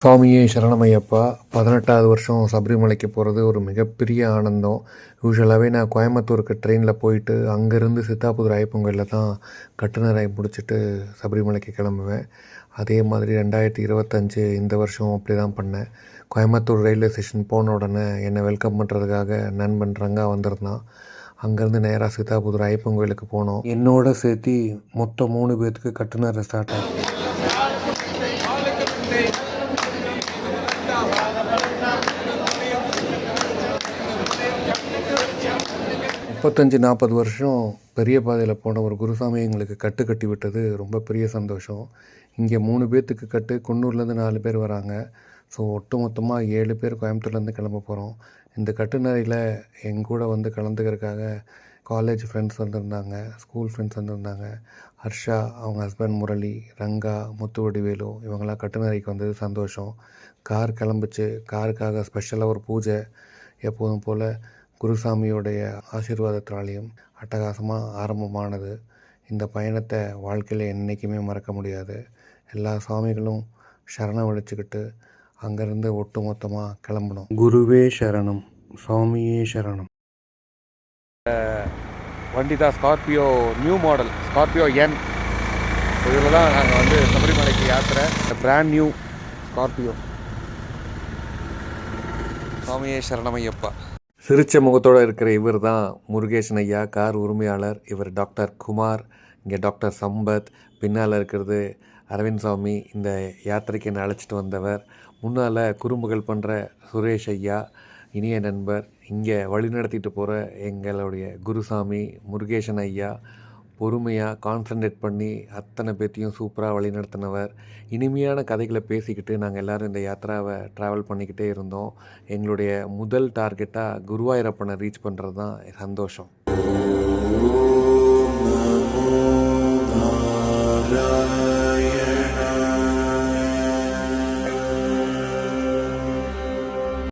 சுவாமியே சரணமையப்பா. 18வது வருஷம் சபரிமலைக்கு போகிறது ஒரு மிகப்பெரிய ஆனந்தம். யூசுவலாகவே நான் கோயம்புத்தூருக்கு ட்ரெயினில் போயிட்டு அங்கேருந்து சித்தாபுதூர் ஐயப்பன் கோயிலில் தான் கட்டுநரை முடிச்சுட்டு சபரிமலைக்கு கிளம்புவேன். அதே மாதிரி 2025 இந்த வருஷம் அப்படி தான் பண்ணேன். கோயம்புத்தூர் ரயில்வே ஸ்டேஷன் போன உடனே என்னை வெல்கம் பண்ணுறதுக்காக நண்பன் ரங்கா வந்திருந்தான். அங்கேருந்து நேராக சித்தாபுதூர் ஐயப்பன் கோயிலுக்கு போனோம். என்னோட சேர்த்து மொத்தம் 3 பேர்த்துக்கு கட்டுநரை ஸ்டார்ட் ஆச்சு. 35-40 வருஷம் பெரிய பாதையில் போன ஒரு குருசாமி எங்களுக்கு கட்டி விட்டது ரொம்ப பெரிய சந்தோஷம். இங்கே 3 பேர்த்துக்கு கட்டு, குன்னூர்லேருந்து 4 பேர் வராங்க. ஸோ ஒட்டு மொத்தமாக 7 பேர் கோயம்புத்தூர்லேருந்து கிளம்ப போகிறோம். இந்த கட்டுநரையில் எங்கூட வந்து கலந்துக்கிறதுக்காக காலேஜ் ஃப்ரெண்ட்ஸ் வந்திருந்தாங்க, ஸ்கூல் ஃப்ரெண்ட்ஸ் வந்திருந்தாங்க. ஹர்ஷா, அவங்க ஹஸ்பண்ட் முரளி, ரங்கா, முத்துவடிவேலு இவங்களாம் கட்டுநரைக்கு வந்தது சந்தோஷம். கார் கிளம்புச்சு. காருக்காக ஸ்பெஷலாக ஒரு பூஜை எப்போதும் போல் குருசாமியோடைய ஆசீர்வாதத்தினாலையும் அட்டகாசமாக ஆரம்பமானது. இந்த பயணத்தை வாழ்க்கையில் என்றைக்குமே மறக்க முடியாது. எல்லா சுவாமிகளும் சரணம் அடிச்சுக்கிட்டு அங்கேருந்து ஒட்டு மொத்தமாக கிளம்பணும். குருவே சரணம், சுவாமியே சரணம். வண்டி தான் ஸ்கார்பியோ நியூ மாடல், ஸ்கார்பியோ என். இதில் தான் நாங்கள் வந்து சபரிமலைக்கு யாத்திரை. Brand new Scorpio. சுவாமியே சரணமையப்பா. சிரிச்ச முகத்தோடு இருக்கிற இவர் தான் முருகேசன் ஐயா, கார் உரிமையாளர். இவர் டாக்டர் குமார், இங்கே டாக்டர் சம்பத். பின்னால் இருக்கிறது அரவிந்த் சாமி, இந்த யாத்திரைக்கு என்னை அழைச்சிட்டு வந்தவர். முன்னால் குறும்புகள் பண்ணுற சுரேஷ் ஐயா, இனிய நண்பர். இங்கே வழி நடத்திட்டு போகிற எங்களுடைய குருசாமி முருகேசன் ஐயா. பொறுமையாக கான்சன்ட்ரேட் பண்ணி அத்தனை பேர்த்தையும் சூப்பராக வழி நடத்தினவர். இனிமையான கதைகளை பேசிக்கிட்டு நாங்கள் எல்லோரும் இந்த யாத்திராவை ட்ராவல் பண்ணிக்கிட்டே இருந்தோம். எங்களுடைய முதல் டார்கெட்டாக குருவாயூரப்பனை ரீச் பண்ணுறது தான் சந்தோஷம்.